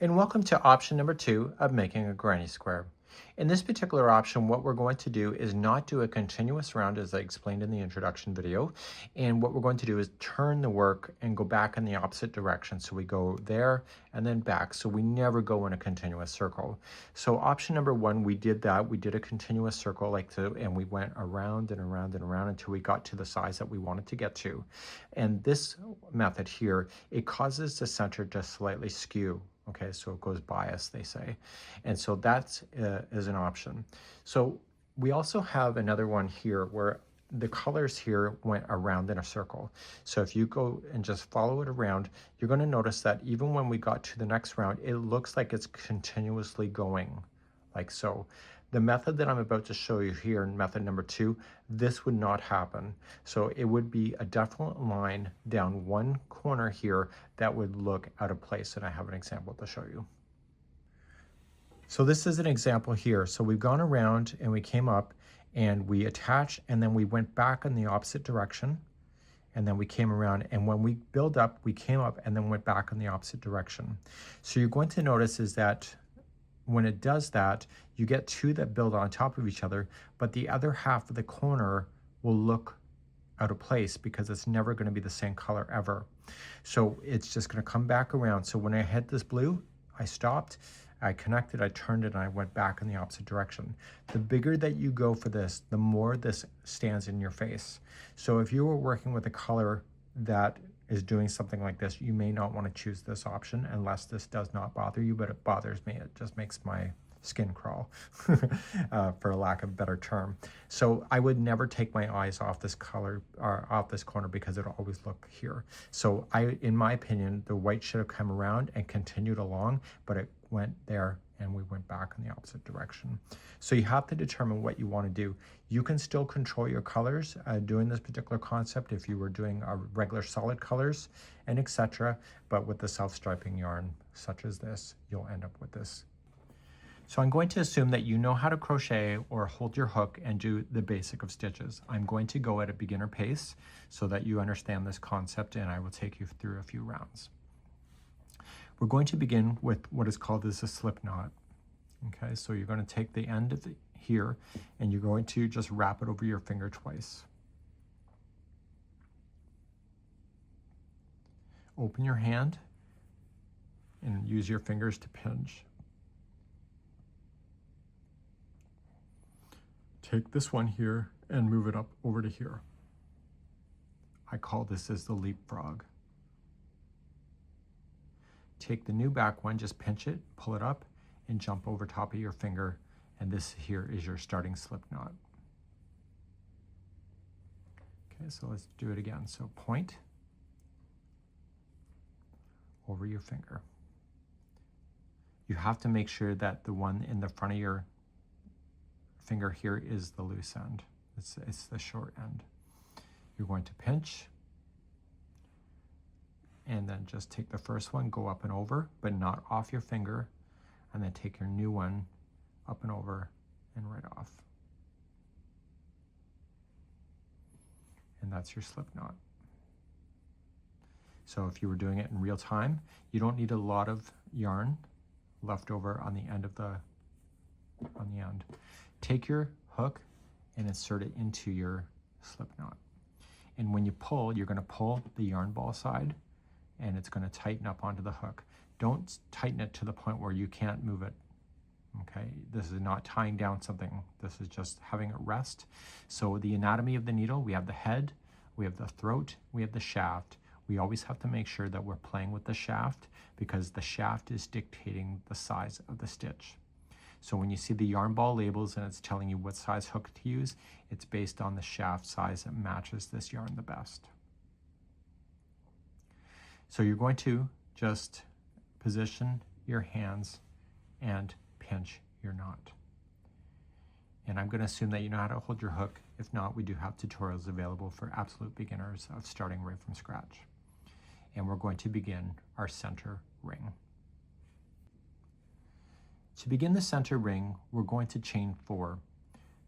And welcome to option number 2 of making a granny square. In this particular option, what we're going to do is not do a continuous round as I explained in the introduction video. And what we're going to do is turn the work and go back in the opposite direction. So we go there and then back. So we never go in a continuous circle. So option number 1, we did that. We did a continuous circle and we went around and around and around until we got to the size that we wanted to get to. And this method here, it causes the center to slightly skew. Okay, so it goes bias, they say. And so that is an option. So we also have another one here where the colors here went around in a circle. So if you go and just follow it around, you're going to notice that even when we got to the next round, it looks like it's continuously going like so. The method that I'm about to show you here in method number 2, this would not happen. So it would be a definite line down one corner here that would look out of place. And I have an example to show you. So this is an example here. So we've gone around and we came up and we attached and then we went back in the opposite direction. And then we came around, and when we build up, we came up and then went back in the opposite direction. So you're going to notice is that when it does that, you get two that build on top of each other, but the other half of the corner will look out of place because it's never going to be the same color ever. So it's just going to come back around. So when I hit this blue, I stopped, I connected, I turned it, and I went back in the opposite direction. The bigger that you go for this, the more this stands in your face. So if you were working with a color that is doing something like this, you may not want to choose this option unless this does not bother you, but it bothers me. It just makes my skin crawl, for a lack of a better term. So I would never take my eyes off this color or off this corner because it'll always look here. So in my opinion, the white should have come around and continued along, but it went there and we went back in the opposite direction. So you have to determine what you want to do. You can still control your colors doing this particular concept if you were doing regular solid colors and etc. But with the self-striping yarn such as this, you'll end up with this. So I'm going to assume that you know how to crochet or hold your hook and do the basic of stitches. I'm going to go at a beginner pace so that you understand this concept, and I will take you through a few rounds. We're going to begin with what is called as a slip knot. Okay, so you're going to take the end of here and you're going to just wrap it over your finger twice. Open your hand and use your fingers to pinch. Take this one here and move it up over to here. I call this as the leapfrog. Take the new back one, just pinch it, pull it up, and jump over top of your finger, and this here is your starting slip knot. Okay, so let's do it again. So point over your finger. You have to make sure that the one in the front of your finger here is the loose end. It's the short end. You're going to pinch and then just take the first one, go up and over, but not off your finger, and then take your new one up and over and right off. And that's your slip knot. So if you were doing it in real time, you don't need a lot of yarn left over on the end of on the end. Take your hook and insert it into your slip knot. And when you pull, you're going to pull the yarn ball side and it's going to tighten up onto the hook. Don't tighten it to the point where you can't move it. Okay, this is not tying down something. This is just having it rest. So the anatomy of the needle, we have the head, we have the throat, we have the shaft. We always have to make sure that we're playing with the shaft because the shaft is dictating the size of the stitch. So when you see the yarn ball labels and it's telling you what size hook to use, it's based on the shaft size that matches this yarn the best. So you're going to just position your hands and pinch your knot. And I'm going to assume that you know how to hold your hook. If not, we do have tutorials available for absolute beginners of starting right from scratch. And we're going to begin our center ring. To begin the center ring, we're going to chain 4.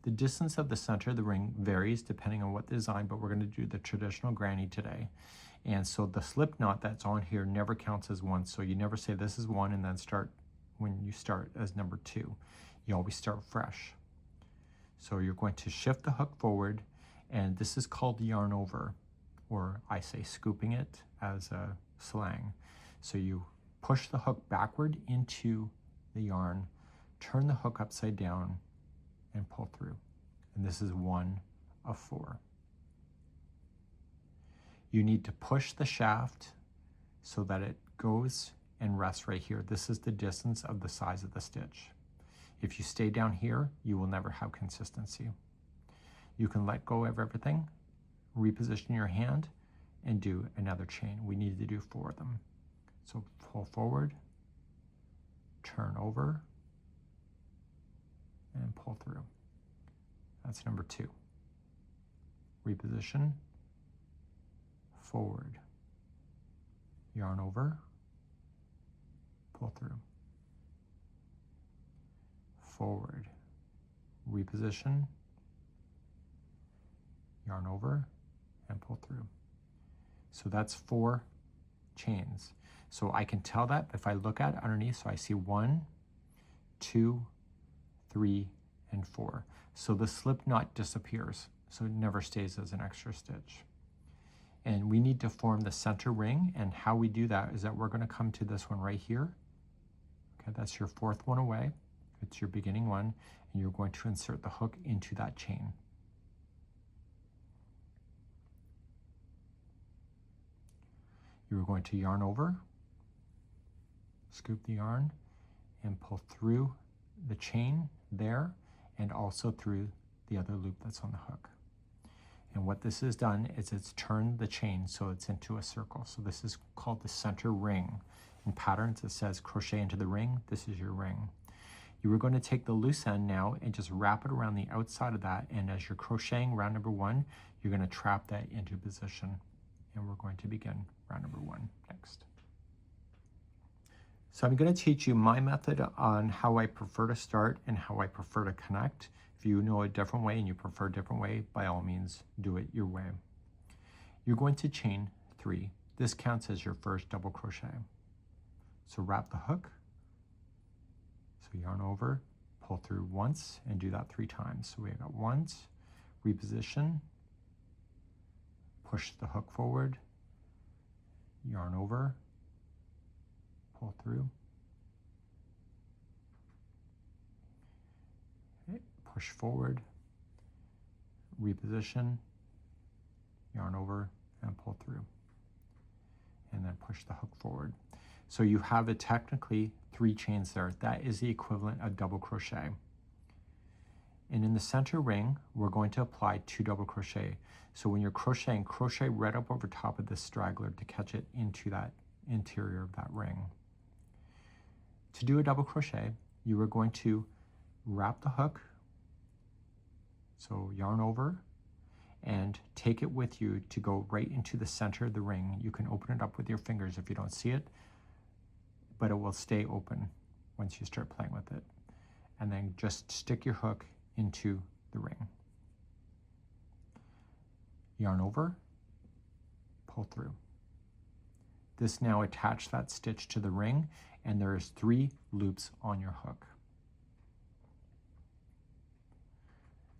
The distance of the center of the ring varies depending on what design, but we're going to do the traditional granny today. And so the slip knot that's on here never counts as one. So you never say this is one and then start when you start as number 2. You always start fresh. So you're going to shift the hook forward, and this is called yarn over, or I say scooping it as a slang. So you push the hook backward into the yarn, turn the hook upside down, and pull through. And this is 1 of 4. You need to push the shaft so that it goes and rests right here. This is the distance of the size of the stitch. If you stay down here, you will never have consistency. You can let go of everything, reposition your hand, and do another chain. We need to do 4 of them. So pull forward, turn over, and pull through. That's number 2. Reposition, forward, yarn over, pull through, forward, reposition, yarn over, and pull through. So that's 4 chains. So I can tell that if I look at it underneath, so I see 1, 2, 3, and 4. So the slip knot disappears, so it never stays as an extra stitch. And we need to form the center ring, and how we do that is that we're going to come to this one right here. Okay, that's your 4th one away. It's your beginning one, and you're going to insert the hook into that chain. You're going to yarn over, scoop the yarn, and pull through the chain there, and also through the other loop that's on the hook. And what this has done is it's turned the chain so it's into a circle. So this is called the center ring. In patterns it says crochet into the ring. This is your ring. You are going to take the loose end now and just wrap it around the outside of that, and as you're crocheting round number 1, you're going to trap that into position. And we're going to begin round number 1 next. So I'm going to teach you my method on how I prefer to start and how I prefer to connect. If you know a different way and you prefer a different way, by all means, do it your way. You're going to chain 3. This counts as your first double crochet. So wrap the hook. So yarn over, pull through once, and do that 3 times. So we got once, reposition, push the hook forward, yarn over, pull through, push forward, reposition, yarn over, and pull through, and then push the hook forward. So you have it technically 3 chains there. That is the equivalent of double crochet. And in the center ring, we're going to apply 2 double crochet. So when you're crocheting, crochet right up over top of this straggler to catch it into that interior of that ring. To do a double crochet, you are going to wrap the hook, so yarn over, and take it with you to go right into the center of the ring. You can open it up with your fingers if you don't see it, but it will stay open once you start playing with it. And then just stick your hook into the ring. Yarn over, pull through. This now attach that stitch to the ring, and there's 3 loops on your hook.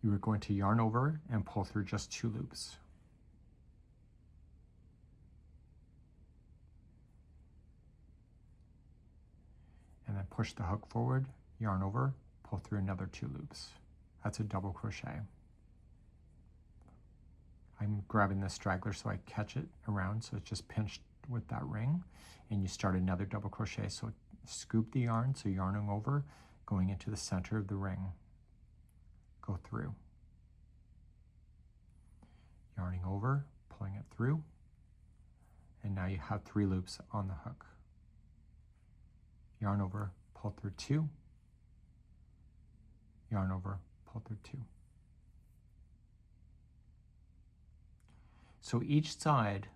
You are going to yarn over and pull through just 2 loops. And then push the hook forward, yarn over, pull through another 2 loops. That's a double crochet. I'm grabbing the straggler so I catch it around, so it's just pinched with that ring, and you start another double crochet. So scoop the yarn, so yarning over, going into the center of the ring. Go through. Yarning over, pulling it through, and now you have 3 loops on the hook. Yarn over, pull through 2, yarn over, pull through 2. So each side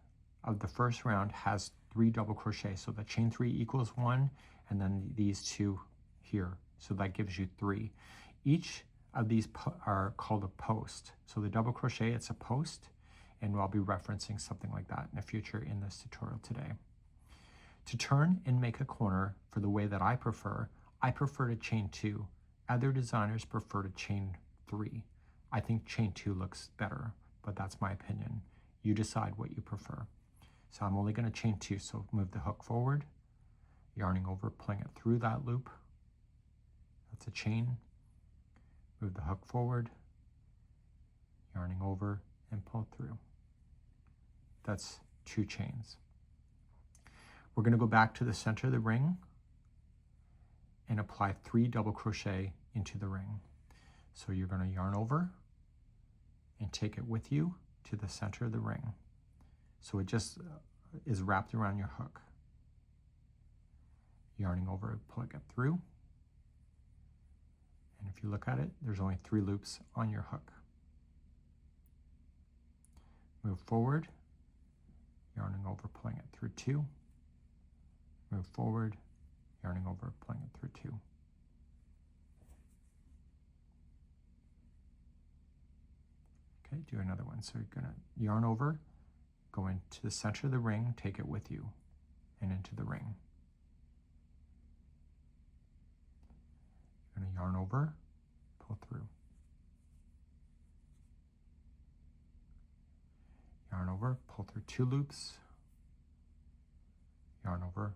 of the first round has 3 double crochet. So the chain 3 equals 1, and then these 2 here. So that gives you 3. Each of these are called a post. So the double crochet, it's a post, and I'll be referencing something like that in the future in this tutorial today. To turn and make a corner for the way that I prefer to chain 2. Other designers prefer to chain 3. I think chain 2 looks better, but that's my opinion. You decide what you prefer. So I'm only going to chain 2, so move the hook forward, yarning over, pulling it through that loop. That's a chain. Move the hook forward, yarning over, and pull through. That's 2 chains. We're going to go back to the center of the ring and apply 3 double crochet into the ring. So you're going to yarn over and take it with you to the center of the ring. So it just is wrapped around your hook. Yarning over, pulling it through. And if you look at it, there's only 3 loops on your hook. Move forward, yarning over, pulling it through 2. Move forward, yarning over, pulling it through 2. Okay, do another one. So you're going to yarn over, go into the center of the ring, take it with you, and into the ring. You're going to yarn over, pull through. Yarn over, pull through 2 loops. Yarn over,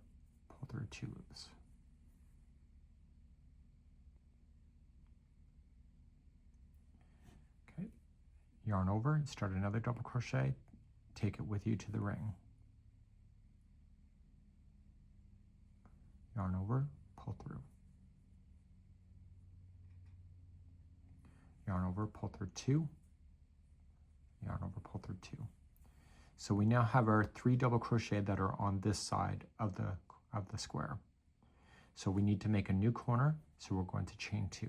pull through 2 loops. Okay, yarn over and start another double crochet, take it with you to the ring. Yarn over, pull through. Yarn over, pull through 2. Yarn over, pull through 2. So we now have our 3 double crochet that are on this side of the square. So we need to make a new corner, so we're going to chain 2.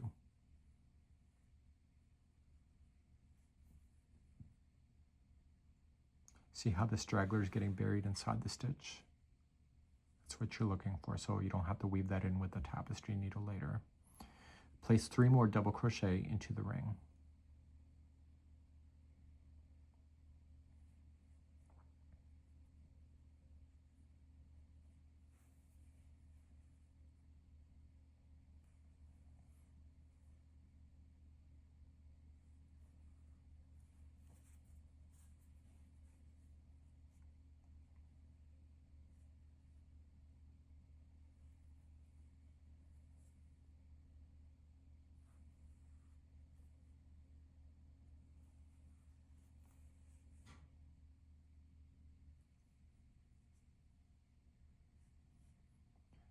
See how the straggler is getting buried inside the stitch? That's what you're looking for, so you don't have to weave that in with the tapestry needle later. Place 3 more double crochet into the ring.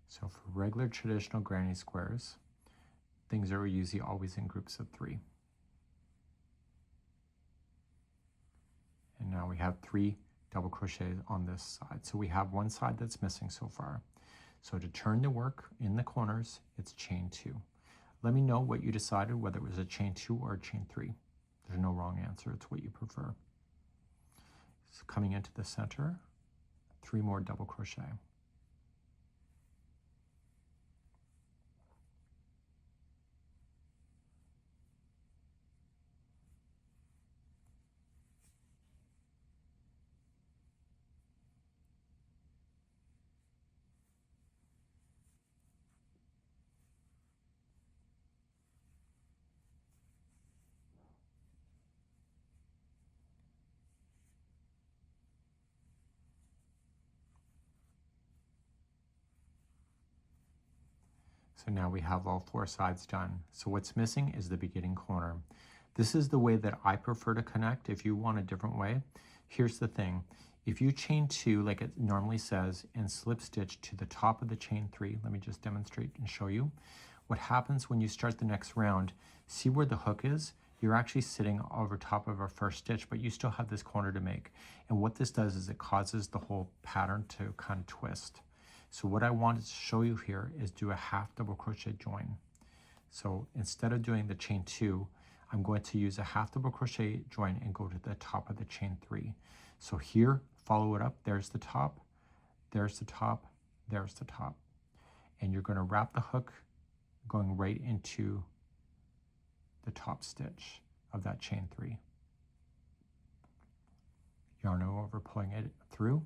So for regular traditional granny squares, things are usually always in groups of 3. And now we have 3 double crochets on this side. So we have one side that's missing so far. So to turn the work in the corners, it's chain 2. Let me know what you decided, whether it was a chain 2 or a chain 3. There's no wrong answer, it's what you prefer. So coming into the center, 3 more double crochet. So now we have all 4 sides done. So what's missing is the beginning corner. This is the way that I prefer to connect. If you want a different way, here's the thing. If you chain 2 like it normally says and slip stitch to the top of the chain 3, let me just demonstrate and show you. What happens when you start the next round, see where the hook is? You're actually sitting over top of our first stitch, but you still have this corner to make. And what this does is it causes the whole pattern to kind of twist. So what I wanted to show you here is do a half double crochet join. So instead of doing the chain 2, I'm going to use a half double crochet join and go to the top of the chain 3. So here, follow it up, there's the top, there's the top, there's the top. And you're going to wrap the hook going right into the top stitch of that chain 3. yarn over, pulling it through,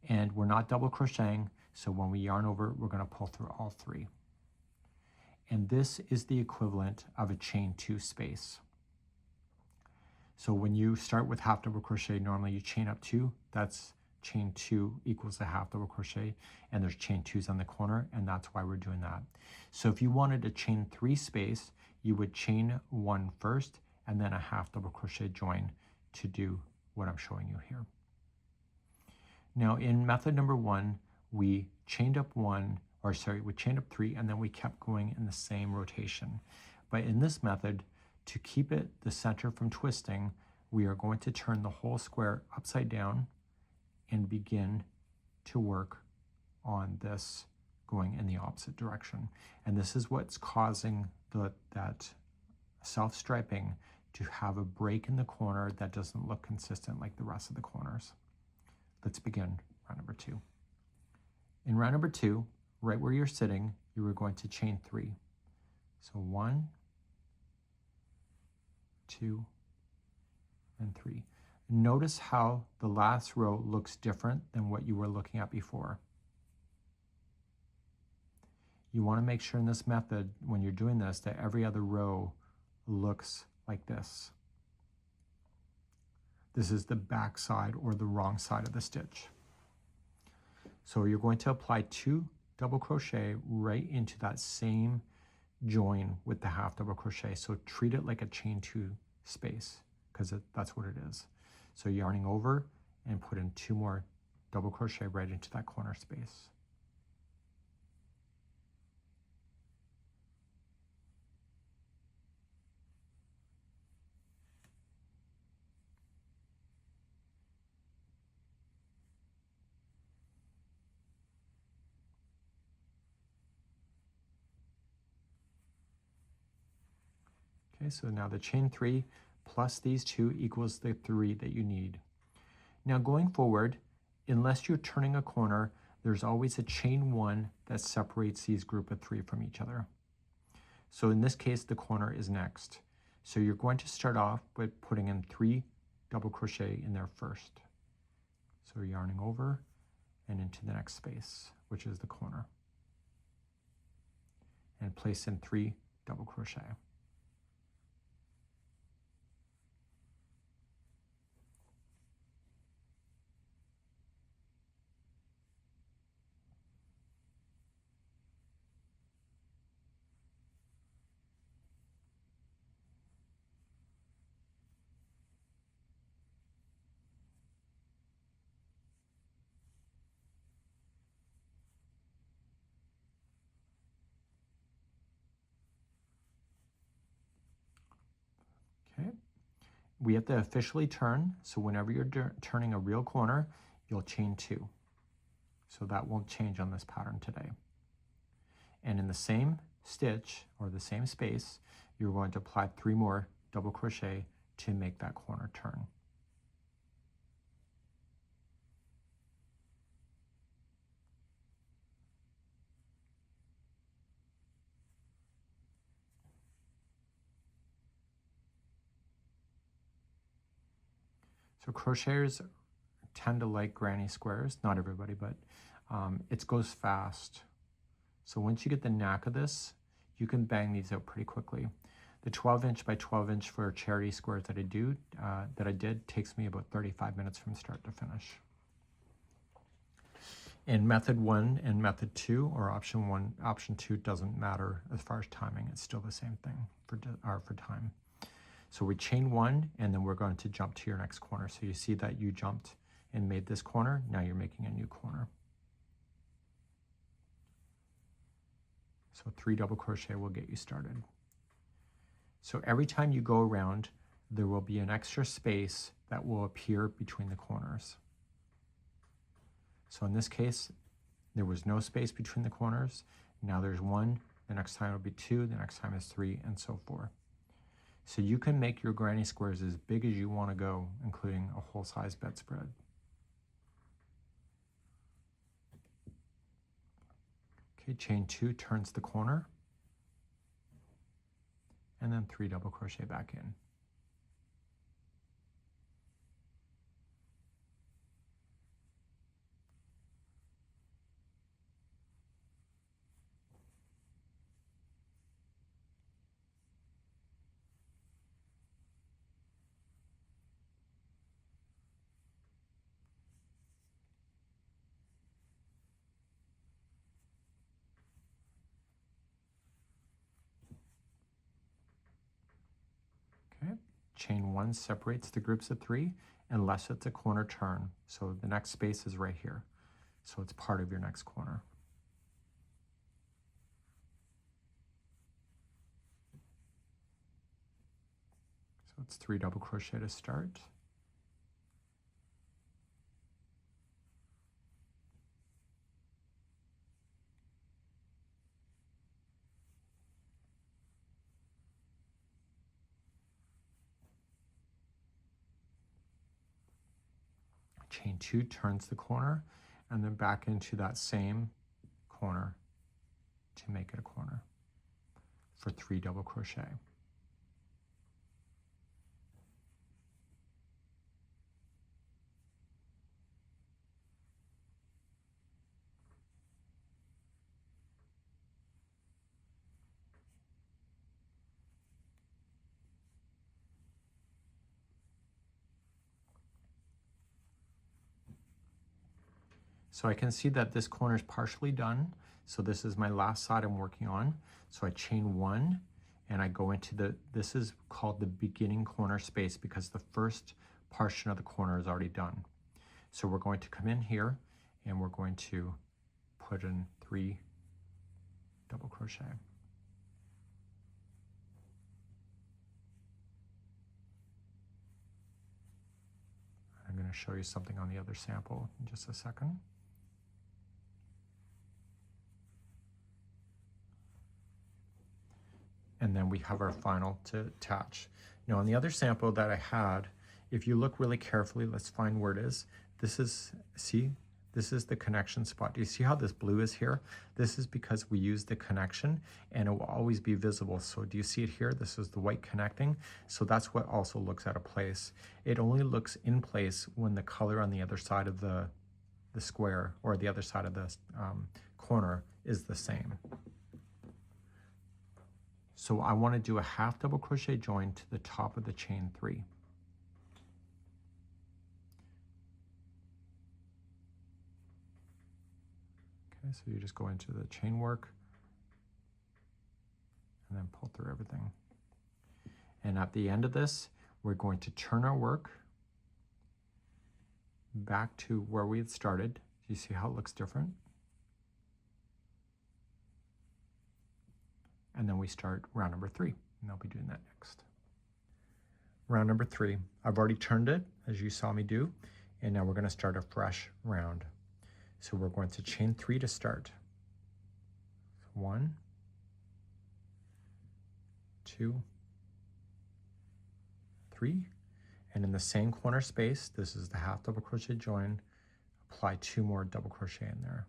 and we're not double crocheting, so when we yarn over, we're going to pull through all 3. And this is the equivalent of a chain 2 space. So when you start with half double crochet, normally you chain up 2, that's chain 2 equals a half double crochet, and there's chain 2s on the corner, and that's why we're doing that. So if you wanted a chain 3 space, you would chain 1 first, and then a half double crochet join to do what I'm showing you here. Now in method number 1, we chained up 3, and then we kept going in the same rotation. But in this method, to keep it the center from twisting, we are going to turn the whole square upside down and begin to work on this going in the opposite direction. And this is what's causing that self-striping to have a break in the corner that doesn't look consistent like the rest of the corners. Let's begin round number 2. In round number 2, right where you're sitting, you are going to chain 3. So 1, 2, and 3. Notice how the last row looks different than what you were looking at before. You want to make sure in this method, when you're doing this, that every other row looks like this. This is the back side or the wrong side of the stitch. So you're going to apply 2 double crochet right into that same join with the half double crochet. So treat it like a chain 2 space, because that's what it is. So yarning over and put in 2 more double crochet right into that corner space. Okay, so now the chain 3 plus these 2 equals the 3 that you need. Now going forward, unless you're turning a corner, there's always a chain 1 that separates these group of 3 from each other. So in this case, the corner is next. So you're going to start off by putting in 3 double crochet in there first. So yarning over and into the next space, which is the corner. And place in 3 double crochet. Okay, we have to officially turn, so whenever you're turning a real corner, you'll chain 2. So that won't change on this pattern today. And in the same stitch, or the same space, you're going to apply 3 more double crochet to make that corner turn. So crocheters tend to like granny squares, not everybody, but it goes fast. So once you get the knack of this, you can bang these out pretty quickly. The 12-inch by 12-inch for charity squares that I did takes me about 35 minutes from start to finish. In method 1 and method 2, or option 1, option 2 doesn't matter as far as timing. It's still the same thing for time. So we chain 1, and then we're going to jump to your next corner. So you see that you jumped and made this corner. Now you're making a new corner. So 3 double crochet will get you started. So every time you go around, there will be an extra space that will appear between the corners. So in this case, there was no space between the corners. Now there's 1, the next time it'll be 2, the next time is 3, and so forth. So you can make your granny squares as big as you want to go, including a whole size bedspread. Okay, chain 2 turns the corner, and then 3 double crochet back in. Chain 1 separates the groups of 3 unless it's a corner turn. So the next space is right here. So it's part of your next corner. So it's 3 double crochet to start. Chain 2 turns the corner and then back into that same corner to make it a corner for 3 double crochet. So I can see that this corner is partially done. So this is my last side I'm working on. So I chain 1 and I go into this is called the beginning corner space because the first portion of the corner is already done. So we're going to come in here and we're going to put in 3 double crochet. I'm going to show you something on the other sample in just a second. And then we have our final to attach. Now on the other sample that I had, if you look really carefully, let's find where it is. This is, see, this is the connection spot. Do you see how this blue is here? This is because we use the connection and it will always be visible. So do you see it here? This is the white connecting. So that's what also looks out of place. It only looks in place when the color on the other side of the square or the other side of the corner is the same. So I want to do a half double crochet join to the top of the chain 3. Okay, so you just go into the chain work and then pull through everything. And at the end of this, we're going to turn our work back to where we had started. Do you see how it looks different? And then we start round number 3, and I'll be doing that next. Round number 3, I've already turned it, as you saw me do, and now we're going to start a fresh round. So we're going to chain 3 to start. 1, 2, 3, and in the same corner space, this is the half double crochet join, apply 2 more double crochet in there.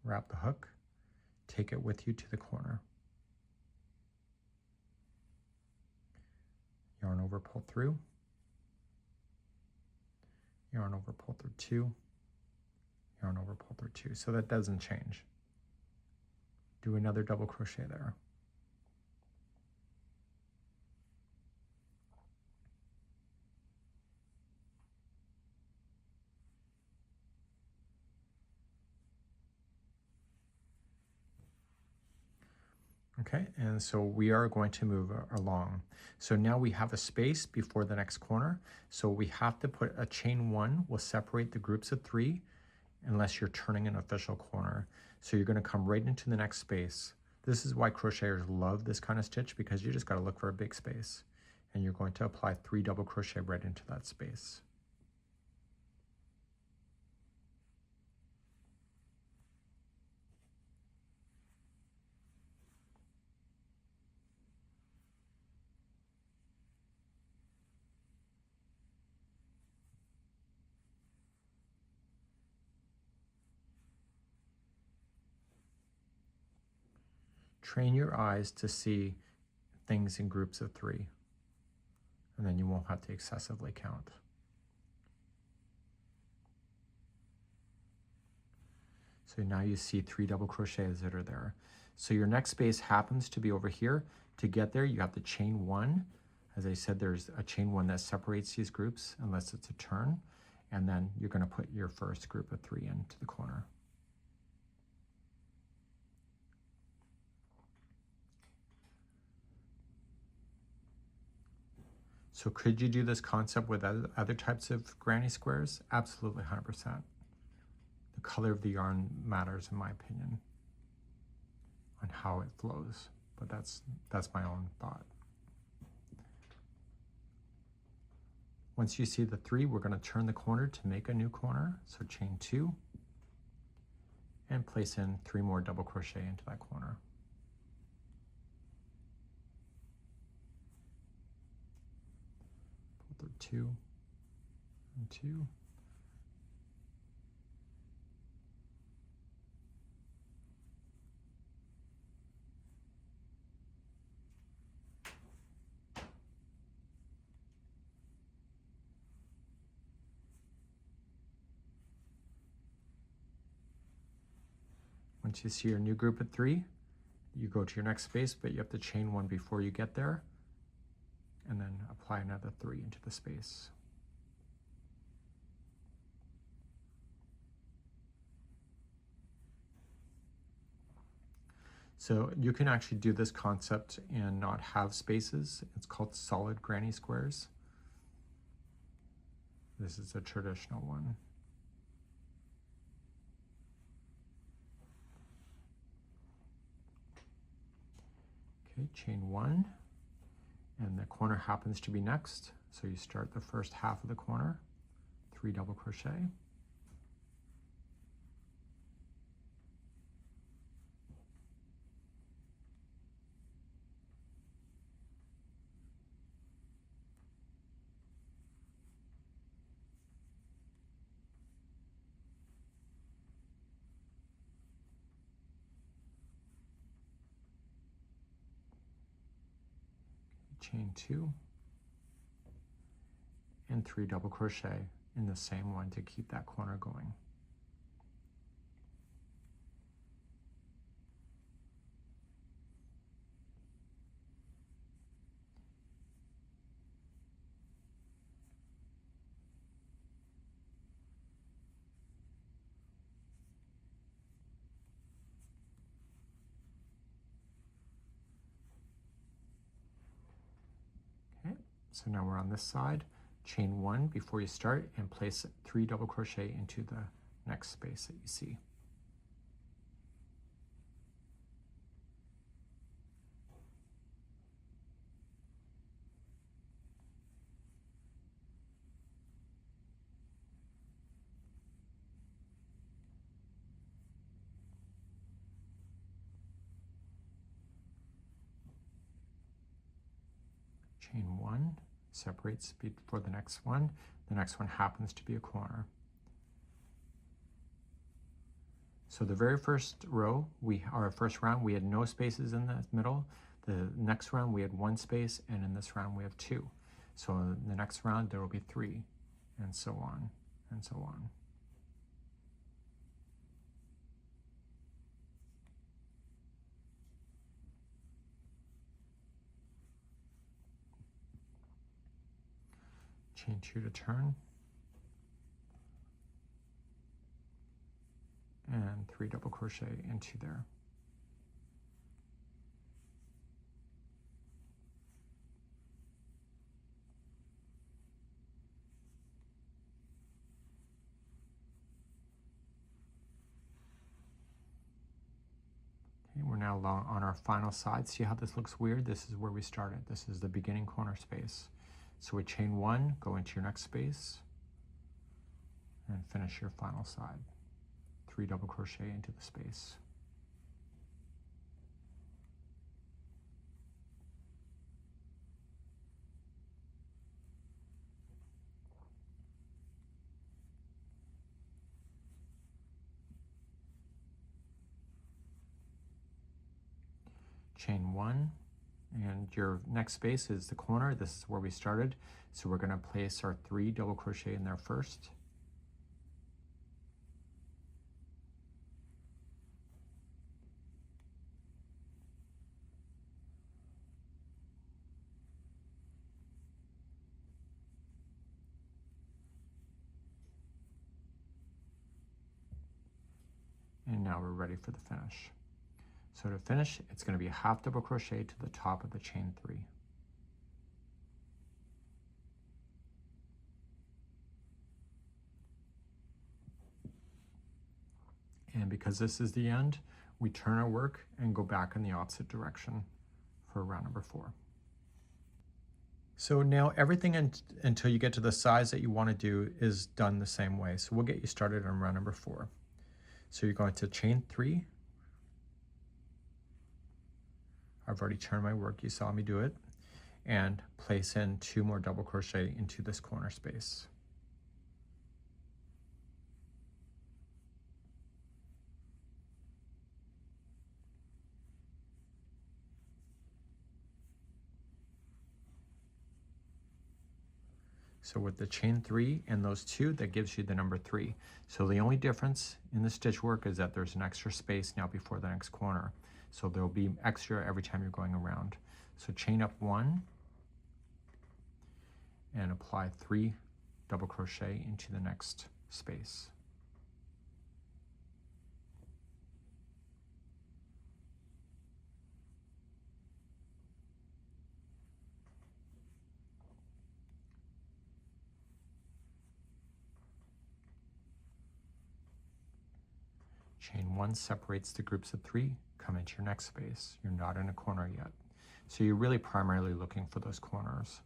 Wrap the hook. Take it with you to the corner. Yarn over, pull through. Yarn over, pull through 2. Yarn over, pull through 2. So that doesn't change. Do another double crochet there. Okay, and so we are going to move along. So now we have a space before the next corner. So we have to put a chain 1 will separate the groups of 3 unless you're turning an official corner. So you're going to come right into the next space. This is why crocheters love this kind of stitch, because you just got to look for a big space. And you're going to apply 3 double crochet right into that space. Train your eyes to see things in groups of 3, and then you won't have to excessively count. So now you see 3 double crochets that are there. So your next space happens to be over here. To get there, you have to chain 1. As I said, there's a chain 1 that separates these groups unless it's a turn, and then you're going to put your first group of 3 into the corner. So could you do this concept with other types of granny squares? Absolutely, 100%. The color of the yarn matters, in my opinion, on how it flows, but that's my own thought. Once you see the 3, we're going to turn the corner to make a new corner. So chain 2 and place in 3 more double crochet into that corner. Pull through 2 and 2. Once you see your new group of 3, you go to your next space, but you have to chain 1 before you get there, and then apply another 3 into the space. So you can actually do this concept and not have spaces. It's called solid granny squares. This is a traditional one. Okay, chain 1, and the corner happens to be next. So you start the first half of the corner, 3 double crochet. Chain 2 and 3 double crochet in the same one to keep that corner going. So now we're on this side, chain 1 before you start and place 3 double crochet into the next space that you see. Chain 1 separates before the next one. The next one happens to be a corner. So the very first row, our first round, we had no spaces in the middle. The next round we had 1 space, and in this round we have 2. So in the next round there will be 3, and so on and so on. Chain 2 to turn, and 3 double crochet into there. Okay, we're now on our final side. See how this looks weird? This is where we started. This is the beginning corner space. So we chain 1, go into your next space, and finish your final side. 3 double crochet into the space. Chain 1, and your next space is the corner. This is where we started. So we're going to place our 3 double crochet in there first. And now we're ready for the finish. So to finish, it's going to be a half double crochet to the top of the chain 3. And because this is the end, we turn our work and go back in the opposite direction for round number 4. So now everything until you get to the size that you want to do is done the same way. So we'll get you started on round number 4. So you're going to chain 3. I've already turned my work, you saw me do it, and place in 2 more double crochet into this corner space. So with the chain 3 and those 2, that gives you the number 3. So the only difference in the stitch work is that there's an extra space now before the next corner. So there'll be extra every time you're going around. So chain up 1 and apply 3 double crochet into the next space. Chain 1 separates the groups of 3, come into your next space. You're not in a corner yet. So you're really primarily looking for those corners.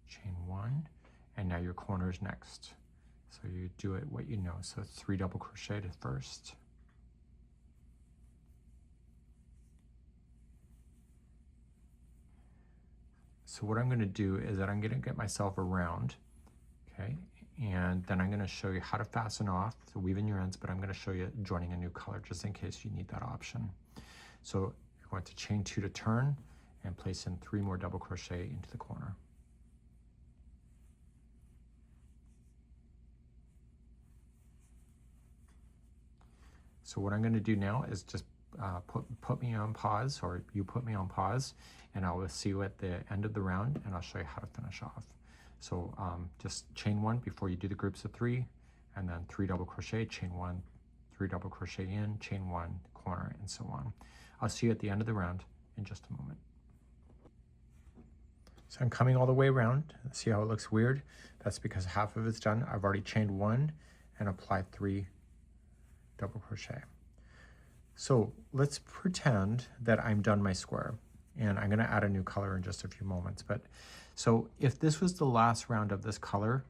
Chain 1, and now your corner is next. So you do it what you know. So it's 3 double crochet at first. So what I'm going to do is that I'm going to get myself around, okay, and then I'm going to show you how to fasten off, so weave in your ends, but I'm going to show you joining a new color just in case you need that option. So you're going to chain 2 to turn and place in 3 more double crochet into the corner. So what I'm going to do now is just put me on pause, or you put me on pause, and I will see you at the end of the round, and I'll show you how to finish off. So just chain 1 before you do the groups of 3, and then 3 double crochet, chain 1, 3 double crochet in, chain 1, corner, and so on. I'll see you at the end of the round in just a moment. So I'm coming all the way around. See how it looks weird? That's because half of it's done. I've already chained 1 and applied 3 double crochet. So let's pretend that I'm done my square, and I'm going to add a new color in just a few moments. But so if this was the last round of this color,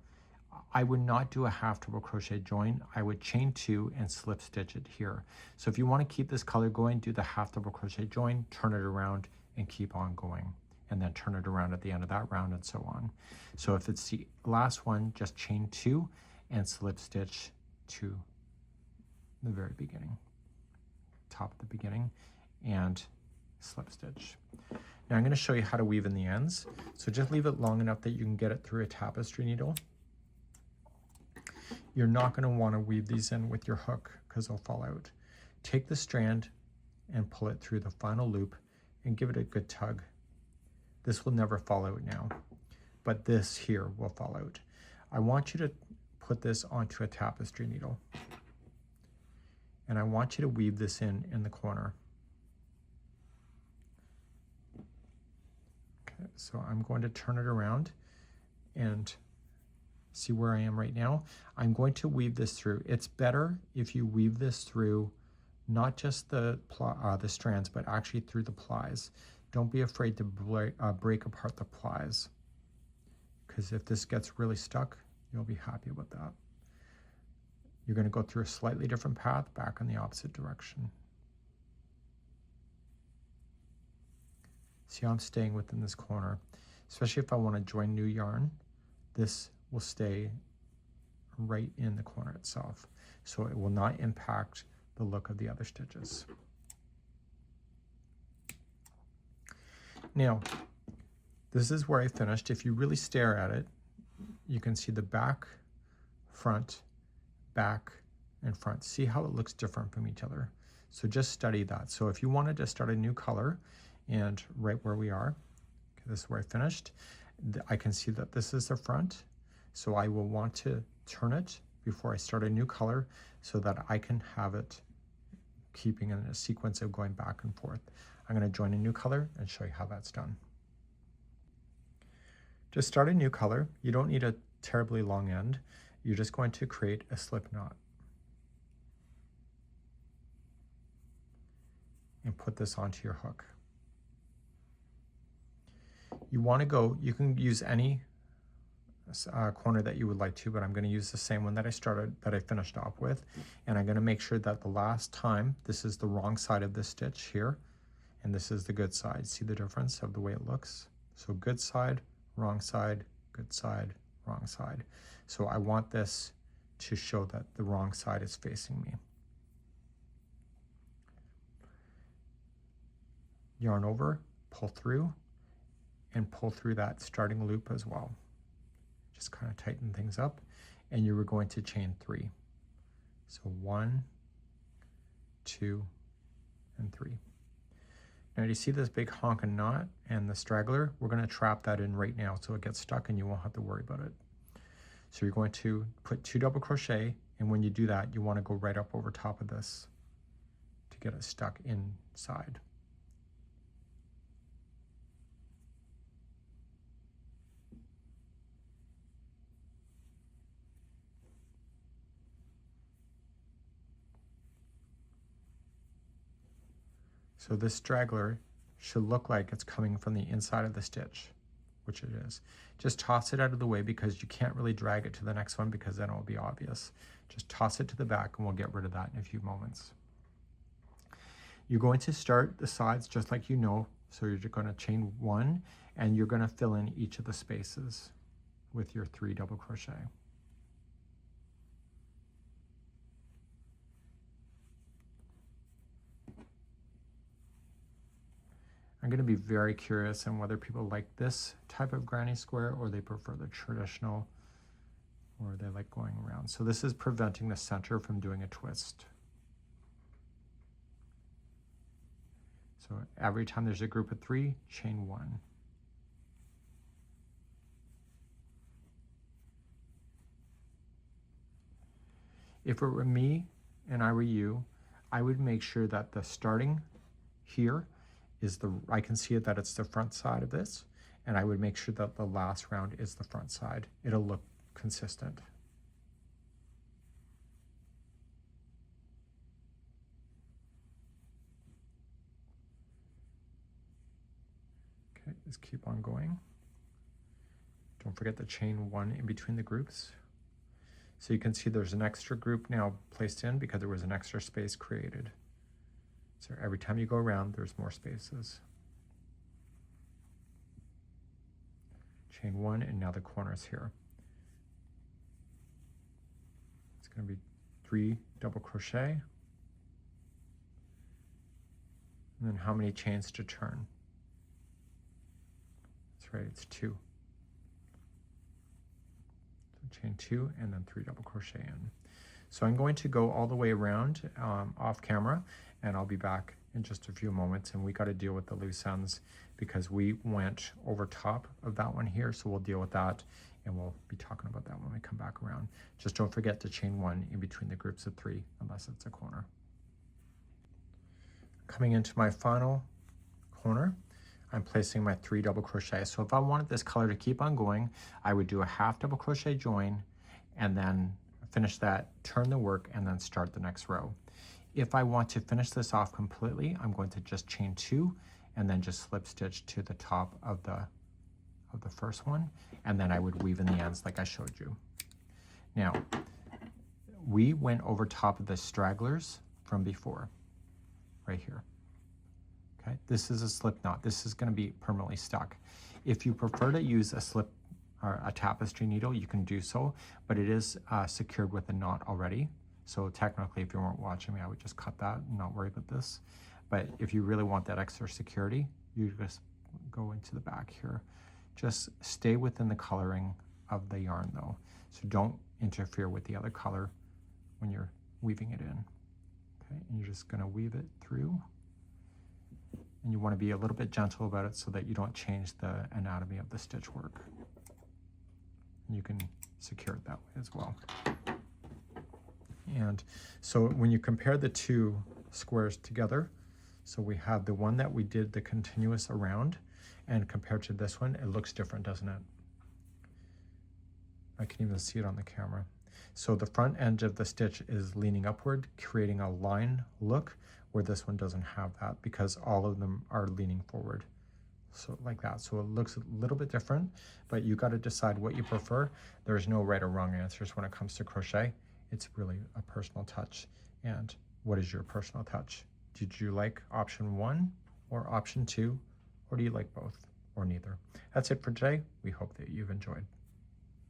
I would not do a half double crochet join. I would chain 2 and slip stitch it here. So if you want to keep this color going, do the half double crochet join, turn it around, and keep on going, and then turn it around at the end of that round, and so on. So if it's the last one, just chain 2 and slip stitch to the very beginning, top of the beginning, and slip stitch. Now I'm going to show you how to weave in the ends. So just leave it long enough that you can get it through a tapestry needle. You're not going to want to weave these in with your hook because they'll fall out. Take the strand and pull it through the final loop and give it a good tug. This will never fall out now, but this here will fall out. I want you to put this onto a tapestry needle, and I want you to weave this in the corner. Okay, so I'm going to turn it around and see where I am right now. I'm going to weave this through. It's better if you weave this through not just the strands, but actually through the plies. Don't be afraid to break apart the plies, because if this gets really stuck, you'll be happy about that. You're going to go through a slightly different path back in the opposite direction. See how I'm staying within this corner. Especially if I want to join new yarn, this will stay right in the corner itself, so it will not impact the look of the other stitches. Now, this is where I finished. If you really stare at it, you can see the back, front, back, and front. See how it looks different from each other. So just study that. So if you wanted to start a new color, and right where we are, okay, this is where I finished, I can see that this is the front. So I will want to turn it before I start a new color so that I can have it keeping in a sequence of going back and forth. I'm going to join a new color and show you how that's done. To start a new color, you don't need a terribly long end. You're just going to create a slip knot and put this onto your hook. You want to go, you can use any corner that you would like to, but I'm going to use the same one that I finished off with, and I'm going to make sure that the last time, this is the wrong side of this stitch here, and this is the good side. See the difference of the way it looks? So good side, wrong side, good side, wrong side. So I want this to show that the wrong side is facing me. Yarn over, pull through, and pull through that starting loop as well. Just kind of tighten things up, and you were going to chain 3. So 1, 2, and 3. Now do you see this big honking knot and the straggler? We're going to trap that in right now so it gets stuck and you won't have to worry about it. So you're going to put 2 double crochet, and when you do that, you want to go right up over top of this to get it stuck inside. So this straggler should look like it's coming from the inside of the stitch, which it is. Just toss it out of the way because you can't really drag it to the next one because then it will be obvious. Just toss it to the back and we'll get rid of that in a few moments. You're going to start the sides just like you know. So you're just going to chain 1 and you're going to fill in each of the spaces with your 3 double crochet. I'm going to be very curious on whether people like this type of granny square or they prefer the traditional, or they like going around. So this is preventing the center from doing a twist. So every time there's a group of 3, chain 1. If it were me and I were you, I would make sure that the starting here is I can see it that it's the front side of this, and I would make sure that the last round is the front side. It'll look consistent. Okay, just keep on going. Don't forget to chain 1 in between the groups. So you can see there's an extra group now placed in because there was an extra space created. So every time you go around, there's more spaces. Chain 1, and now the corners here. It's going to be 3 double crochet. And then how many chains to turn? That's right, it's 2. So chain 2 and then 3 double crochet in. So I'm going to go all the way around off camera, and I'll be back in just a few moments. And we got to deal with the loose ends because we went over top of that one here. So we'll deal with that, and we'll be talking about that when we come back around. Just don't forget to chain 1 in between the groups of 3 unless it's a corner. Coming into my final corner, I'm placing my 3 double crochet. So if I wanted this color to keep on going, I would do a half double crochet join and then finish that, turn the work, and then start the next row. If I want to finish this off completely, I'm going to just chain 2 and then just slip stitch to the top of the first one, and then I would weave in the ends like I showed you. Now, we went over top of the stragglers from before, right here. Okay, this is a slip knot. This is going to be permanently stuck. If you prefer to use a slip or a tapestry needle, you can do so, but it is secured with a knot already. So technically, if you weren't watching me, I would just cut that and not worry about this. But if you really want that extra security, you just go into the back here. Just stay within the coloring of the yarn though. So don't interfere with the other color when you're weaving it in. Okay, and you're just gonna weave it through. And you wanna be a little bit gentle about it so that you don't change the anatomy of the stitch work. And you can secure it that way as well. And so when you compare the two squares together. So we have the one that we did the continuous around, and compared to this one, it looks different, doesn't it? I can even see it on the camera. So the front edge of the stitch is leaning upward, creating a line look, where this one doesn't have that because all of them are leaning forward. So like that. So it looks a little bit different, but you got to decide what you prefer. There's no right or wrong answers when it comes to crochet. It's really a personal touch. And what is your personal touch? Did you like option 1 or option 2, or do you like both or neither? That's it for today. We hope that you've enjoyed.